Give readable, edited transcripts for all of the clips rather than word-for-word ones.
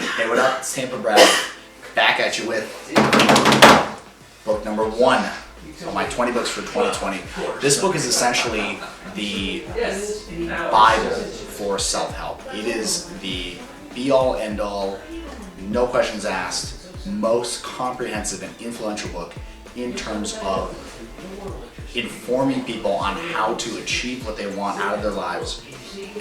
Hey, what up? It's Tampa Brad, back at you with book number 1 of my 20 books for 2020. This book is essentially the Bible for self-help. It is the be-all, end-all, no questions asked, most comprehensive and influential book in terms of informing people on how to achieve what they want out of their lives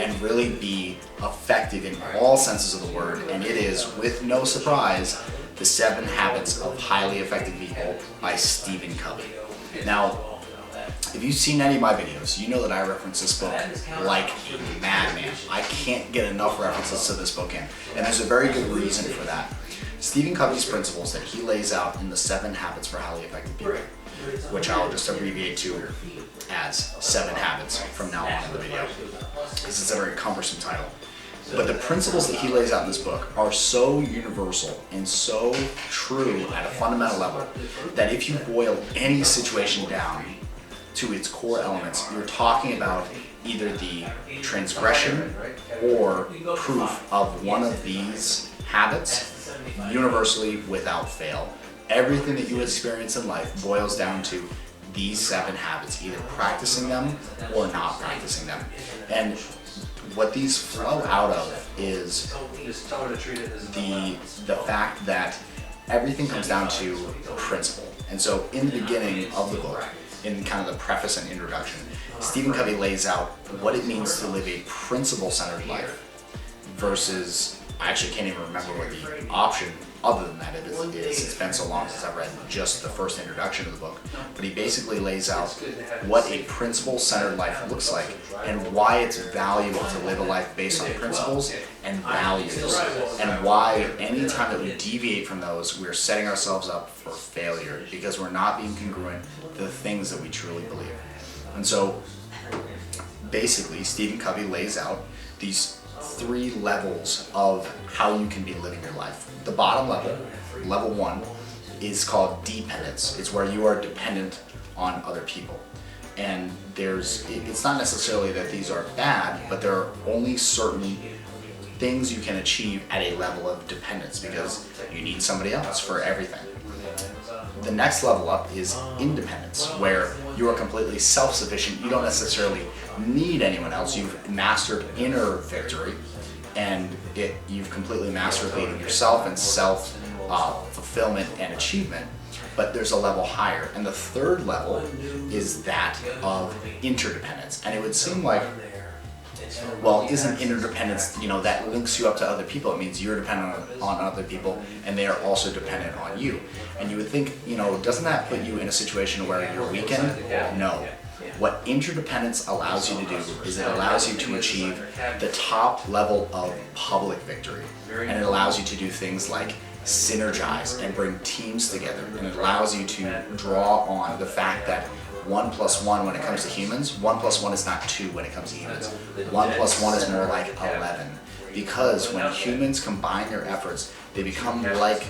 and really be effective in all senses of the word. And it is, with no surprise, The 7 Habits of Highly Effective People by Stephen Covey. Now, if you've seen any of my videos, you know that I reference this book like a madman. I can't get enough references to this book in, and there's a very good reason for that. Stephen Covey's principles that he lays out in The 7 Habits for Highly Effective People, which I'll just abbreviate to as 7 Habits from now on in the video, because it's a very cumbersome title. But the principles that he lays out in this book are so universal and so true at a fundamental level that if you boil any situation down to its core elements, you're talking about either the transgression or proof of one of these habits universally without fail. Everything that you experience in life boils down to these 7 habits, either practicing them or not practicing them. And what these flow out of is the fact that everything comes down to principle. And so in the beginning of the book, in kind of the preface and introduction, Stephen Covey lays out what it means to live a principle-centered life versus, I actually can't even remember what the option other than that is. It's been so long since I've read just the first introduction of the book. But he basically lays out what a principle-centered life looks like and why it's valuable to live a life based on principles and values, and why anytime that we deviate from those, we're setting ourselves up for failure because we're not being congruent to the things that we truly believe. And so basically, Stephen Covey lays out these 3 levels of how you can be living your life. The bottom level, level 1, is called dependence. It's where you are dependent on other people. And it's not necessarily that these are bad, but there are only certain things you can achieve at a level of dependence because you need somebody else for everything. The next level up is independence, where you are completely self-sufficient. You don't necessarily need anyone else. You've mastered inner victory, and you've completely mastered leading yourself and self-fulfillment and achievement. But there's a level higher, and the third level is that of interdependence. And it would seem like, well, isn't interdependence, that links you up to other people? It means you're dependent on other people and they are also dependent on you. And you would think, doesn't that put you in a situation where you're weakened? No. What interdependence allows you to do is it allows you to achieve the top level of public victory. And it allows you to do things like synergize and bring teams together. And it allows you to draw on the fact that 1 + 1 when it comes to humans, 1 + 1 is not 2 when it comes to humans. 1 + 1 is more like 11. Because when humans combine their efforts, they become like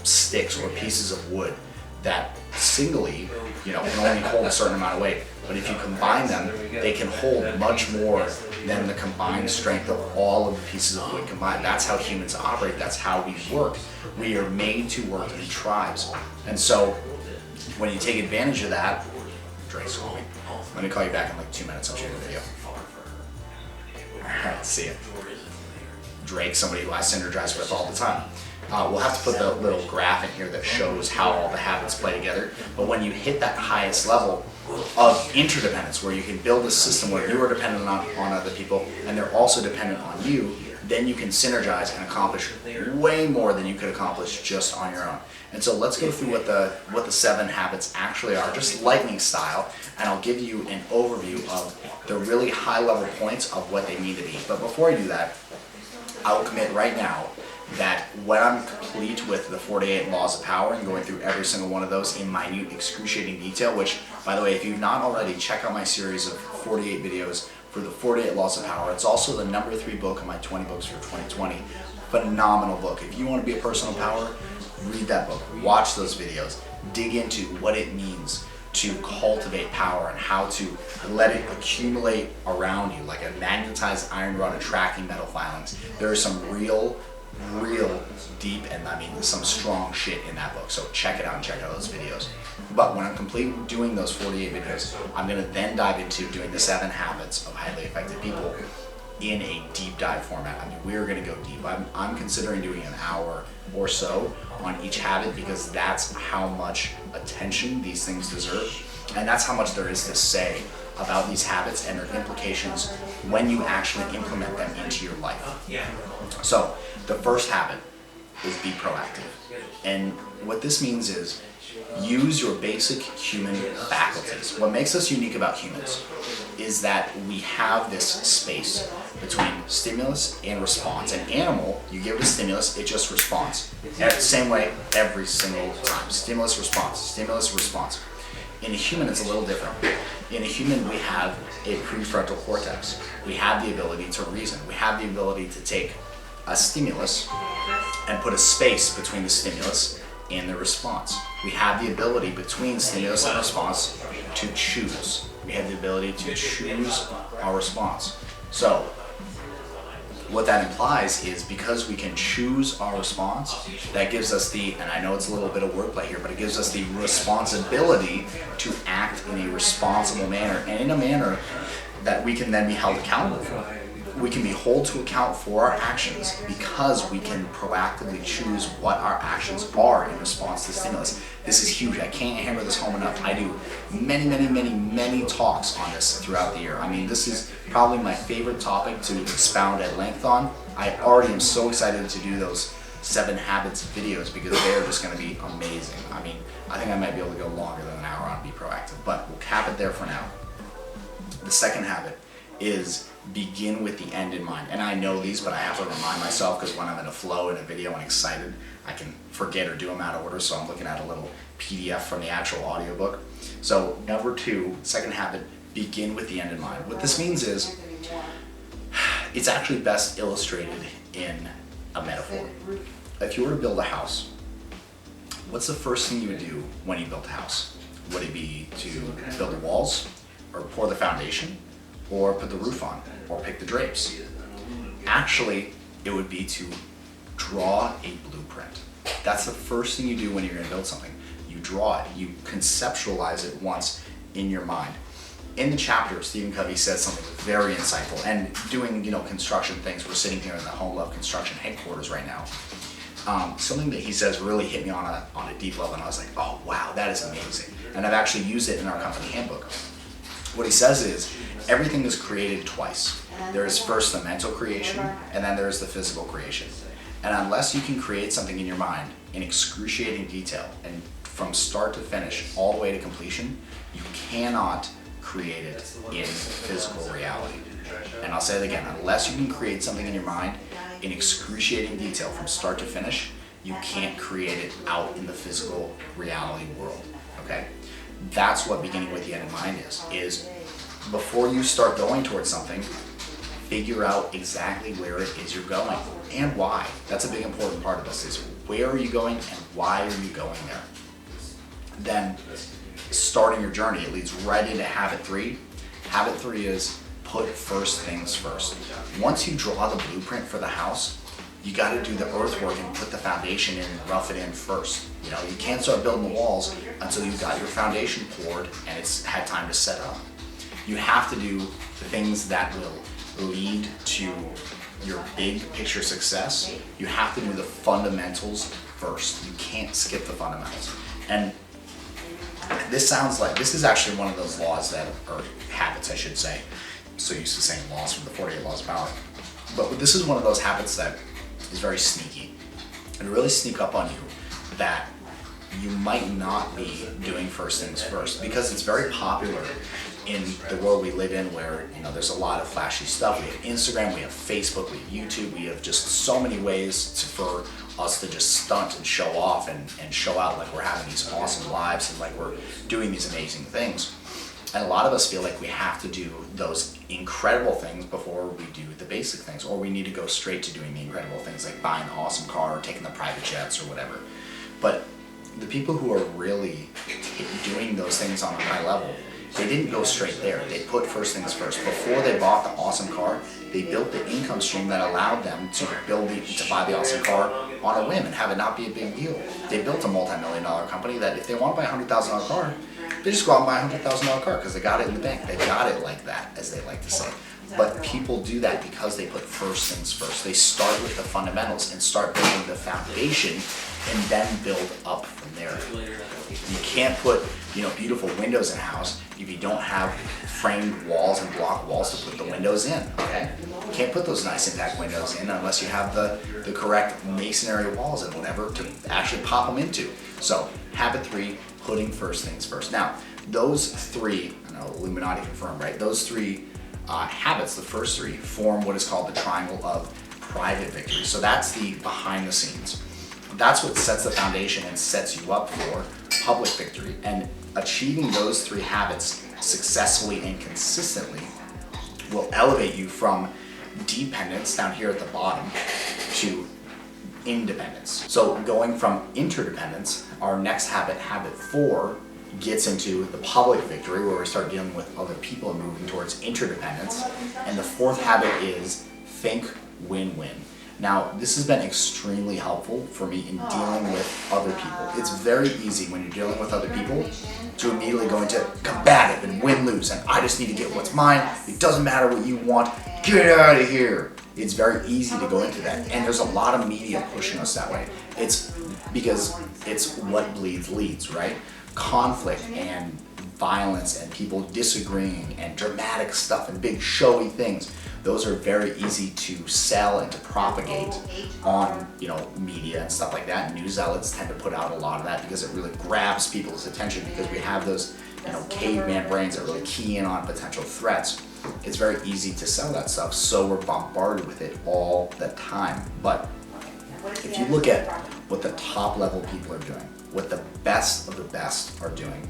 sticks or pieces of wood that singly, can only hold a certain amount of weight. But if you combine them, they can hold much more than the combined strength of all of the pieces of wood combined. That's how humans operate. That's how we work. We are made to work in tribes. And so when you take advantage of that, Drake's calling me. I'm going to call you back in like 2 minutes. I'm shooting the video. Alright, see ya. Drake, somebody who I synergize with all the time. We'll have to put the little graph in here that shows how all the habits play together. But when you hit that highest level of interdependence, where you can build a system where you are dependent on other people and they're also dependent on you, then you can synergize and accomplish way more than you could accomplish just on your own. And so let's go through what the 7 habits actually are, just lightning style, and I'll give you an overview of the really high level points of what they need to be. But before I do that, I will commit right now that when I'm complete with the 48 laws of power and going through every single one of those in minute, excruciating detail, which, by the way, if you've not already, check out my series of 48 videos for the 48 laws of power. It's also the number 3 book of my 20 books for 2020. Phenomenal book. If you want to be a person of power, read that book, watch those videos, dig into what it means to cultivate power and how to let it accumulate around you like a magnetized iron rod attracting metal filings. There are some real I mean, there's some strong shit in that book, so check it out and check out those videos. But when I'm complete doing those 48 videos, I'm gonna then dive into doing the 7 habits of highly effective people in a deep dive format. I mean, we're gonna go deep. I'm considering doing an hour or so on each habit because that's how much attention these things deserve. And that's how much there is to say about these habits and their implications when you actually implement them into your life. So the first habit is be proactive. And what this means is use your basic human faculties. What makes us unique about humans is that we have this space between stimulus and response. An animal, you give it a stimulus, it just responds. The same way every single time. Stimulus, response, stimulus, response. In a human, it's a little different. In a human, we have a prefrontal cortex. We have the ability to reason. We have the ability to take a stimulus and put a space between the stimulus and the response. We have the ability between stimulus and response to choose. We have the ability to choose our response. So, what that implies is because we can choose our response, that gives us the, and I know it's a little bit of wordplay here, but it gives us the responsibility to act in a responsible manner and in a manner that we can then be held accountable for. We can be held to account for our actions because we can proactively choose what our actions are in response to stimulus. This is huge. I can't hammer this home enough. I do many talks on this throughout the year. I mean, this is probably my favorite topic to expound at length on. I already am so excited to do those 7 habits videos because they're just going to be amazing. I mean, I think I might be able to go longer than an hour on Be Proactive, but we'll cap it there for now. The second habit is begin with the end in mind. And I know these, but I have to remind myself because when I'm in a flow in a video and excited, I can forget or do them out of order. So I'm looking at a little PDF from the actual audiobook. So number 2, second habit, begin with the end in mind. What this means is it's actually best illustrated in a metaphor. If you were to build a house, what's the first thing you would do when you built a house? Would it be to build the walls or pour the foundation? Or put the roof on, or pick the drapes? Actually, it would be to draw a blueprint. That's the first thing you do when you're going to build something. You draw it, you conceptualize it once in your mind. In the chapter, Stephen Covey says something very insightful, and doing construction things. We're sitting here in the Home Love Construction headquarters right now. Something that he says really hit me on a deep level, and I was like, oh wow, that is amazing. And I've actually used it in our company handbook. What he says is, everything is created twice. There is first the mental creation, and then there is the physical creation. And unless you can create something in your mind in excruciating detail, and from start to finish, all the way to completion, you cannot create it in physical reality. And I'll say it again, unless you can create something in your mind in excruciating detail from start to finish, you can't create it out in the physical reality world, okay? That's what beginning with the end in mind is before you start going towards something, figure out exactly where it is you're going and why. That's a big important part of this is where are you going and why are you going there? Then starting your journey, it leads right into habit 3. Habit 3 is put first things first. Once you draw the blueprint for the house, you got to do the earthwork and put the foundation in and rough it in first. You can't start building the walls until you've got your foundation poured and it's had time to set up. You have to do the things that will lead to your big picture success. You have to do the fundamentals first. You can't skip the fundamentals. And this is actually one of those laws or habits I should say. I'm so used to saying laws from the 48 Laws of Power. But this is one of those habits that is very sneaky and really sneak up on you that you might not be doing first things first because it's very popular in the world we live in where there's a lot of flashy stuff. We have Instagram, we have Facebook, we have YouTube, we have just so many ways for us to just stunt and show off and show out like we're having these awesome lives and like we're doing these amazing things. And a lot of us feel like we have to do those incredible things before we do the basic things, or we need to go straight to doing the incredible things like buying an awesome car or taking the private jets or whatever. But the people who are really doing those things on a high level, they didn't go straight there. They put first things first. Before they bought the awesome car, they built the income stream that allowed them to buy the awesome car on a whim and have it not be a big deal. They built a multi-million-dollar company that if they want to buy a $100,000 car, they just go out and buy a $100,000 car because they got it in the bank. They got it like that, as they like to say. But people do that because they put first things first. They start with the fundamentals and start building the foundation and then build up from there. You can't put, beautiful windows in a house if you don't have framed walls and block walls to put the windows in, okay? You can't put those nice impact windows in unless you have the correct masonry walls and whatever to actually pop them into. So, habit 3, putting first things first. Now, those 3, I know Illuminati confirmed, right? Those 3 habits, the first 3, form what is called the triangle of private victory. So that's the behind the scenes. That's what sets the foundation and sets you up for public victory. And achieving those 3 habits successfully and consistently will elevate you from dependence down here at the bottom to independence. So going from interdependence, our next habit, habit 4, gets into the public victory where we start dealing with other people and moving towards interdependence. And the 4th habit is think win-win. Now, this has been extremely helpful for me in dealing with other people. It's very easy when you're dealing with other people to immediately go into combative and win-lose, and I just need to get what's mine. It doesn't matter what you want. Get out of here. It's very easy to go into that, and there's a lot of media pushing us that way. It's because it's what bleeds leads, right? Conflict and violence and people disagreeing and dramatic stuff and big showy things. Those are very easy to sell and to propagate on, media and stuff like that. News outlets tend to put out a lot of that because it really grabs people's attention because we have those, caveman brains that really key in on potential threats. It's very easy to sell that stuff, so we're bombarded with it all the time. But if you look at what the top level people are doing, what the best of the best are doing,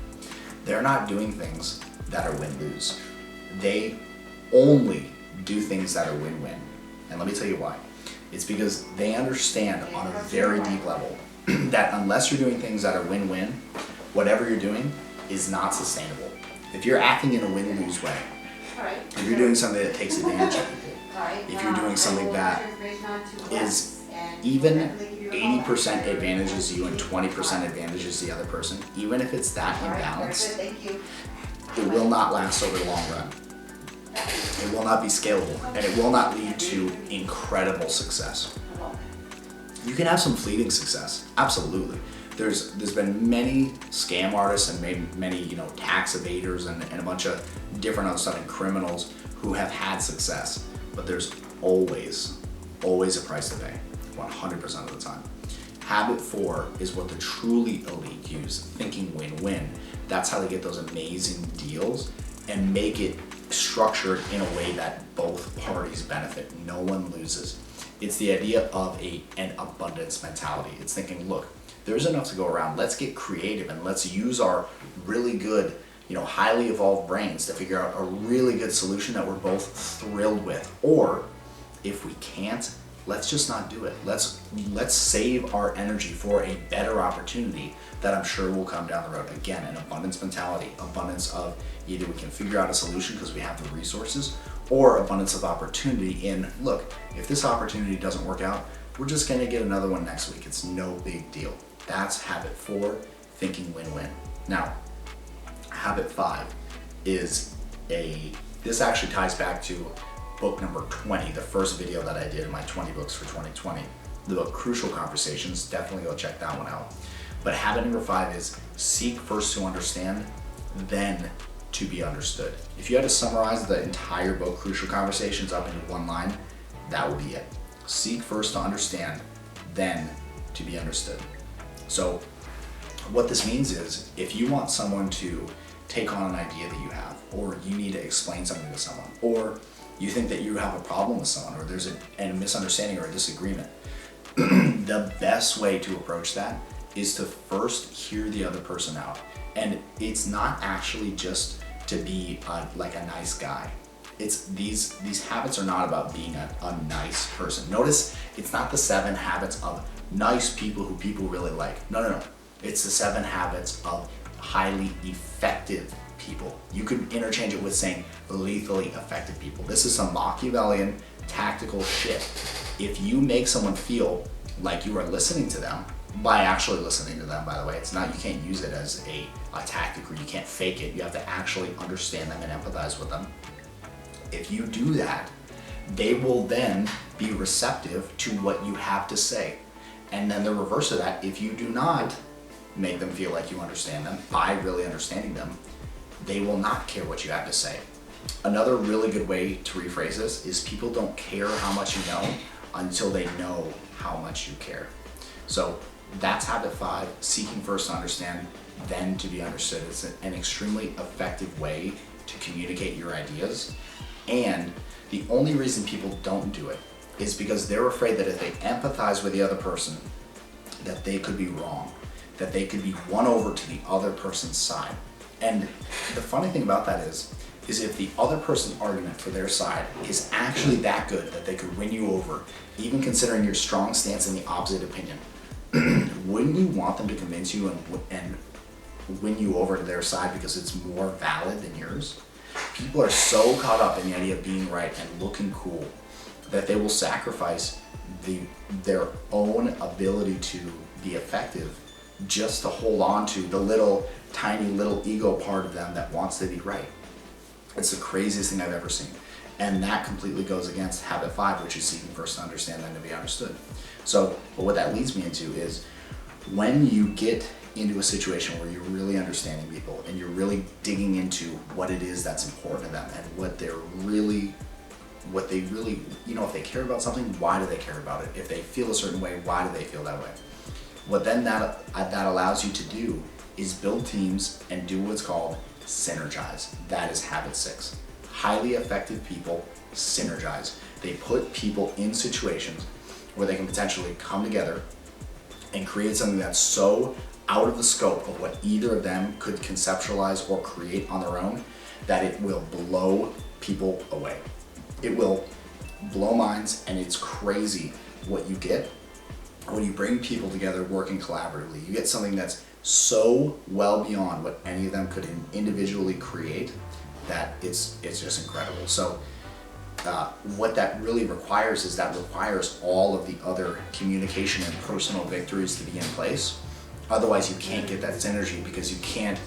they're not doing things that are win-lose. They only do things that are win-win. And let me tell you why. It's because they understand on a very deep level that unless you're doing things that are win-win, whatever you're doing is not sustainable. If you're acting in a win-lose way, if you're doing something that takes advantage of people, if you're doing something that is even 80% advantages you and 20% advantages the other person, even if it's that imbalanced, it will not last over the long run. It will not be scalable, and it will not lead to incredible success. You can have some fleeting success, absolutely. There's been many scam artists and many tax evaders and a bunch of different other stuff and criminals who have had success, but there's always a price to pay, 100% of the time. Habit 4 is what the truly elite use, thinking win-win. That's how they get those amazing deals and make it structured in a way that both parties benefit. No one loses. It's the idea of an abundance mentality. It's thinking, look, there's enough to go around. Let's get creative and let's use our really good, highly evolved brains to figure out a really good solution that we're both thrilled with. Or if we can't, let's just not do it. Let's save our energy for a better opportunity that I'm sure will come down the road. Again, an abundance mentality, abundance of either we can figure out a solution because we have the resources, or abundance of opportunity in, look, if this opportunity doesn't work out, we're just gonna get another one next week. It's no big deal. That's habit 4, thinking win-win. Now, habit 5 is this actually ties back to book number 20, the first video that I did in my 20 books for 2020. The book Crucial Conversations, definitely go check that one out. But habit number 5 is seek first to understand, then to be understood. If you had to summarize the entire book Crucial Conversations up into one line, that would be it. Seek first to understand, then to be understood. So what this means is if you want someone to take on an idea that you have, or you need to explain something to someone, or you think that you have a problem with someone, or there's a misunderstanding or a disagreement, the best way to approach that is to first hear the other person out. And it's not actually just to be like a nice guy. It's these habits are not about being a nice person. Notice it's not the 7 habits of nice people who people really like. No. It's the 7 habits of highly effective people. You could interchange it with saying lethally effective people. This is some Machiavellian tactical shit. If you make someone feel like you are listening to them, by actually listening to them, by the way. It's not, you can't use it as a tactic, or you can't fake it. You have to actually understand them and empathize with them. If you do that, they will then be receptive to what you have to say. And then the reverse of that, if you do not make them feel like you understand them by really understanding them, they will not care what you have to say. Another really good way to rephrase this is people don't care how much you know until they know how much you care. So that's habit 5, seeking first to understand, then to be understood. It's an extremely effective way to communicate your ideas. And the only reason people don't do it is because they're afraid that if they empathize with the other person, that they could be wrong, that they could be won over to the other person's side. And the funny thing about that is if the other person's argument for their side is actually that good that they could win you over, even considering your strong stance in the opposite opinion, wouldn't you want them to convince you and win you over to their side because it's more valid than yours? People are so caught up in the idea of being right and looking cool that they will sacrifice their own ability to be effective just to hold on to the tiny little ego part of them that wants to be right. It's the craziest thing I've ever seen. And that completely goes against habit 5, which is seeking first to understand, then to be understood. So, but what that leads me into is when you get into a situation where you're really understanding people and you're really digging into what it is that's important to them and what they really, if they care about something, why do they care about it? If they feel a certain way, why do they feel that way? What then that allows you to do is build teams and do what's called synergize. That is habit 6. Highly effective people synergize. They put people in situations where they can potentially come together and create something that's so out of the scope of what either of them could conceptualize or create on their own that it will blow people away. It will blow minds, and it's crazy what you get when you bring people together working collaboratively. You get something that's so well beyond what any of them could individually create that it's just incredible. So what that really requires is all of the other communication and personal victories to be in place. Otherwise you can't get that synergy, because you can't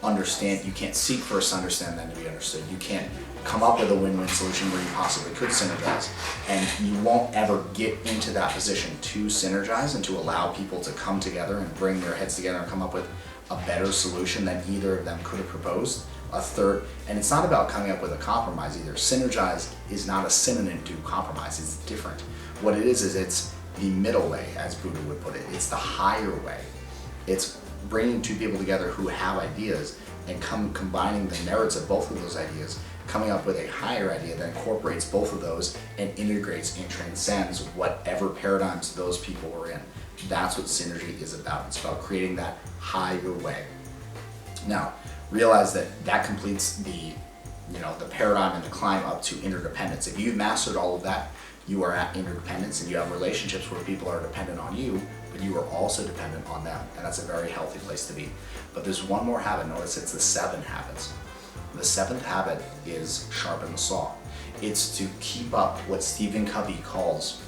understand, you can't seek first to understand, then to be understood. You can't come up with a win-win solution where you possibly could synergize, and you won't ever get into that position to synergize and to allow people to come together and bring their heads together and come up with a better solution than either of them could have proposed. A third, and it's not about coming up with a compromise either. Synergize is not a synonym to compromise, it's different. What it is it's the middle way, as Buddha would put it. It's the higher way. It's bringing two people together who have ideas and combining the merits of both of those ideas, coming up with a higher idea that incorporates both of those and integrates and transcends whatever paradigms those people are in. That's what synergy is about. It's about creating that higher way. Now, realize that completes the paradigm and the climb up to interdependence. If you've mastered all of that, you are at interdependence, and you have relationships where people are dependent on you, but you are also dependent on them, and that's a very healthy place to be. But there's one more habit. Notice it's the 7 habits. The 7th habit is sharpen the saw. It's to keep up what Stephen Covey calls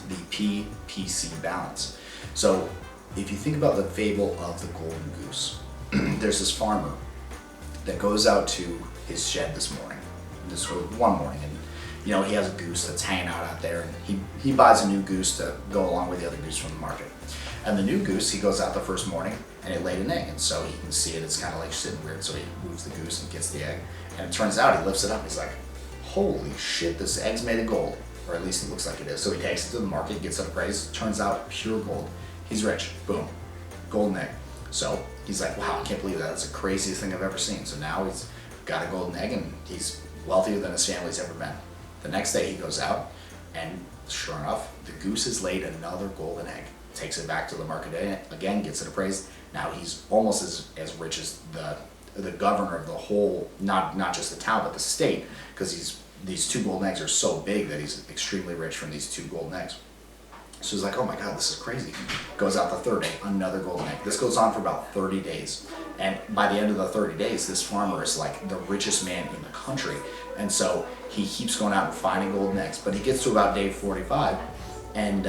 the PPC balance. So if you think about the fable of the golden goose, there's this farmer that goes out to his shed one morning, and he has a goose that's hanging out there, and he buys a new goose to go along with the other goose from the market. And the new goose, he goes out the first morning, and it laid an egg, and so he can see it. It's kind of like sitting weird, so he moves the goose and gets the egg. And it turns out, he lifts it up, he's like, holy shit, this egg's made of gold, or at least it looks like it is. So he takes it to the market, gets it appraised, turns out pure gold. He's rich, boom, golden egg. So he's like, wow, I can't believe that. That's the craziest thing I've ever seen. So now he's got a golden egg, and he's wealthier than his family's ever been. The next day he goes out, and sure enough, the goose has laid another golden egg. Takes it back to the market again, gets it appraised. Now he's almost as rich as the governor of the whole, not just the town, but the state, because these 2 golden eggs are so big that he's extremely rich from these 2 golden eggs. So he's like, oh my God, this is crazy. Goes out the 3rd day, another golden egg. This goes on for about 30 days. And by the end of the 30 days, this farmer is like the richest man in the country. And so he keeps going out and finding golden eggs. But he gets to about day 45, and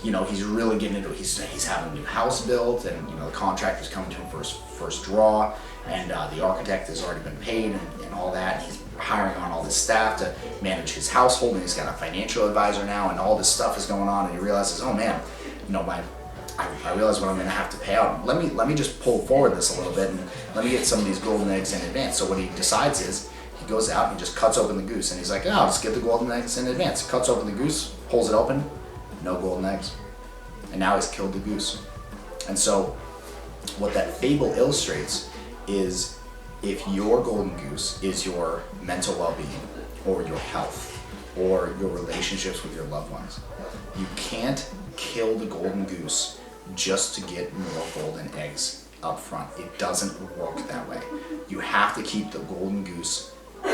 he's really getting into it. He's having a new house built, and the contractor's coming to him for his first draw, and the architect has already been paid and all that. He's hiring on all this staff to manage his household, and he's got a financial advisor now, and all this stuff is going on, and he realizes, oh man, I realize what I'm going to have to pay out. Let me just pull forward this a little bit, and let me get some of these golden eggs in advance. So what he decides is, he goes out and he just cuts open the goose, and he's like, I'll just get the golden eggs in advance. He cuts open the goose, pulls it open, no golden eggs. And now he's killed the goose. And so what that fable illustrates is, if your golden goose is your mental well-being, or your health, or your relationships with your loved ones, you can't kill the golden goose just to get more golden eggs up front. It doesn't work that way. You have to keep the golden goose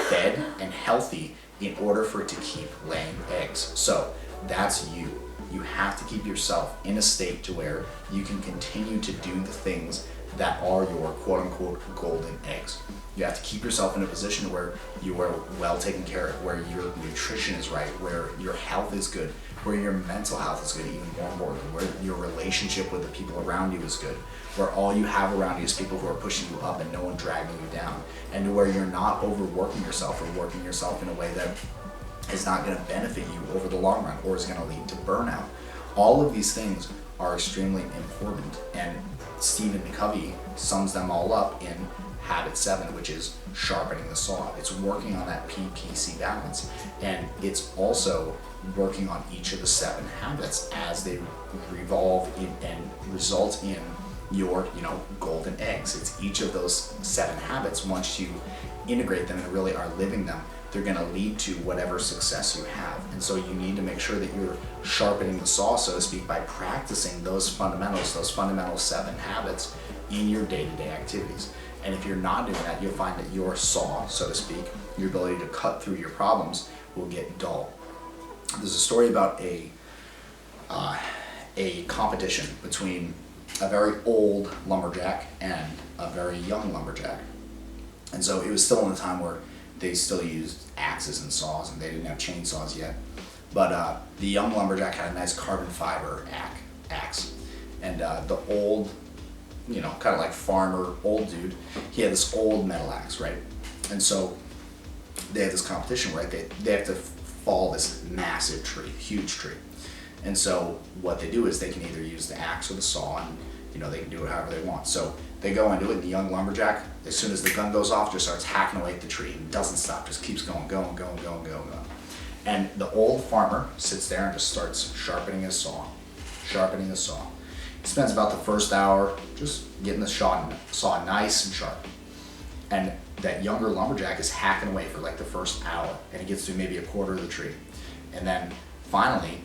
fed and healthy in order for it to keep laying eggs. So that's you. You have to keep yourself in a state to where you can continue to do the things that are your quote-unquote golden eggs. You have to keep yourself in a position where you are well taken care of, where your nutrition is right, where your health is good, where your mental health is good, even more important, where your relationship with the people around you is good, where all you have around you is people who are pushing you up and no one dragging you down, and where you're not overworking yourself or working yourself in a way that is not going to benefit you over the long run, or is going to lead to burnout. All of these things are extremely important, and Stephen Covey sums them all up in Habit 7, which is sharpening the saw. It's working on that PPC balance, and it's also working on each of the 7 habits as they revolve in and result in your golden eggs. It's each of those 7 habits. Once you integrate them and really are living them, they're going to lead to whatever success you have. And so you need to make sure that you're sharpening the saw, so to speak, by practicing those fundamentals, those fundamental 7 habits in your day-to-day activities. And if you're not doing that, you'll find that your saw, so to speak, your ability to cut through your problems, will get dull. There's a story about a competition between a very old lumberjack and a very young lumberjack. And so it was still in the time where they still used axes and saws, and they didn't have chainsaws yet. But the young lumberjack had a nice carbon fiber axe, and the old, kind of like farmer, old dude, he had this old metal axe, right? And so they had this competition, right? They have to fall this massive tree, huge tree. And so what they do is they can either use the axe or the saw, and they can do it however they want. So they go into it, and the young lumberjack, as soon as the gun goes off, just starts hacking away at the tree and doesn't stop, just keeps going. And the old farmer sits there and just starts sharpening his saw. He spends about the first hour just getting the saw nice and sharp. And that younger lumberjack is hacking away for like the first hour, and he gets through maybe a quarter of the tree. And then finally,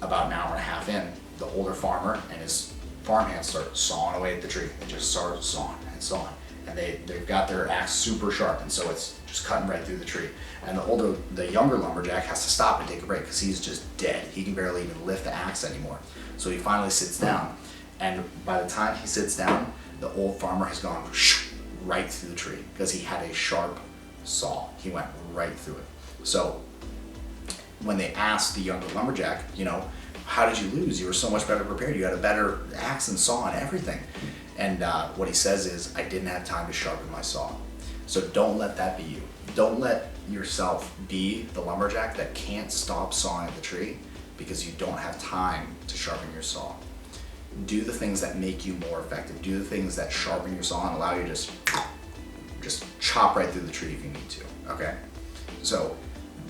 about an hour and a half in, the older farmer and his farmhands start sawing away at the tree. They just start sawing and sawing. And they've got their axe super sharp, and so it's just cutting right through the tree. And the younger lumberjack has to stop and take a break because he's just dead. He can barely even lift the axe anymore. So he finally sits down, and by the time he sits down, the old farmer has gone right through the tree because he had a sharp saw. He went right through it. So when they asked the younger lumberjack, how did you lose? You were so much better prepared. You had a better axe and saw and everything. And what he says is, I didn't have time to sharpen my saw. So don't let that be you. Don't let yourself be the lumberjack that can't stop sawing at the tree because you don't have time to sharpen your saw. Do the things that make you more effective. Do the things that sharpen your saw and allow you to just chop right through the tree if you need to, okay? So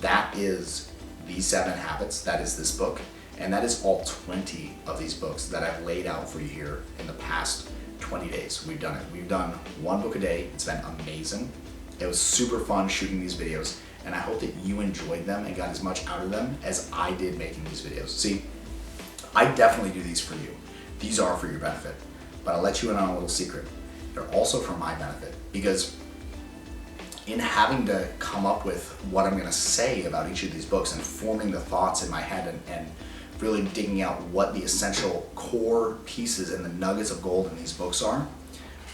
that is the 7 habits. That is this book. And that is all 20 of these books that I've laid out for you here in the past 20 days. We've done it. We've done 1 book a day. It's been amazing. It was super fun shooting these videos, and I hope that you enjoyed them and got as much out of them as I did making these videos. See, I definitely do these for you. These are for your benefit, but I'll let you in on a little secret. They're also for my benefit, because in having to come up with what I'm going to say about each of these books and forming the thoughts in my head and really digging out what the essential core pieces and the nuggets of gold in these books are,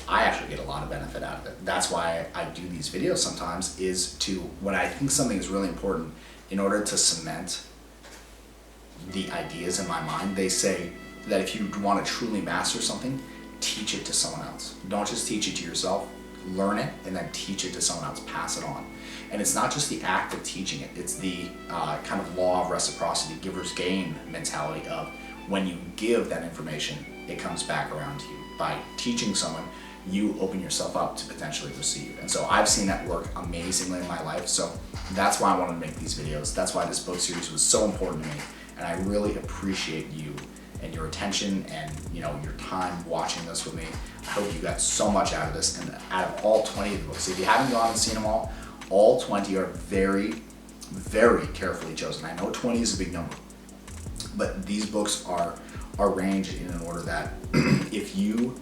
I actually get a lot of benefit out of it. That's why I do these videos sometimes, is to, when I think something is really important, in order to cement the ideas in my mind. They say that if you want to truly master something, teach it to someone else. Don't just teach it to yourself. Learn it and then teach it to someone else, pass it on. And it's not just the act of teaching it, it's the kind of law of reciprocity, giver's gain mentality of when you give that information, it comes back around to you. By teaching someone, you open yourself up to potentially receive. And so I've seen that work amazingly in my life. So that's why I wanted to make these videos. That's why this book series was so important to me. And I really appreciate you and your attention and your time watching this with me. I hope you got so much out of this. And out of all 20 of the books, if you haven't gone and seen them all 20 are very, very carefully chosen. I know 20 is a big number, but these books are arranged in an order that if you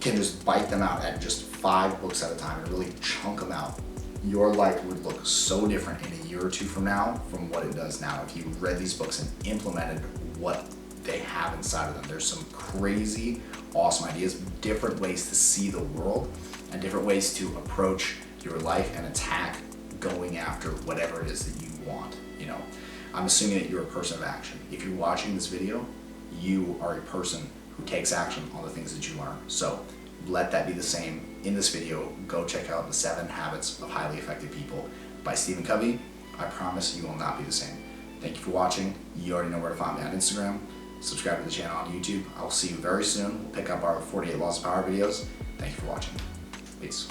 can just bite them out at just 5 books at a time and really chunk them out, your life would look so different in a year or 2 from now from what it does now if you read these books and implemented what they have inside of them. There's some crazy, awesome ideas, different ways to see the world and different ways to approach your life and attack going after whatever it is that you want. I'm assuming that you're a person of action. If you're watching this video, you are a person who takes action on the things that you learn. So let that be the same in this video. Go check out the 7 Habits of Highly Effective People by Stephen Covey. I promise you will not be the same. Thank you for watching. You already know where to find me on Instagram. Subscribe to the channel on YouTube. I'll see you very soon. We'll pick up our 48 Laws of Power videos. Thank you for watching. Peace.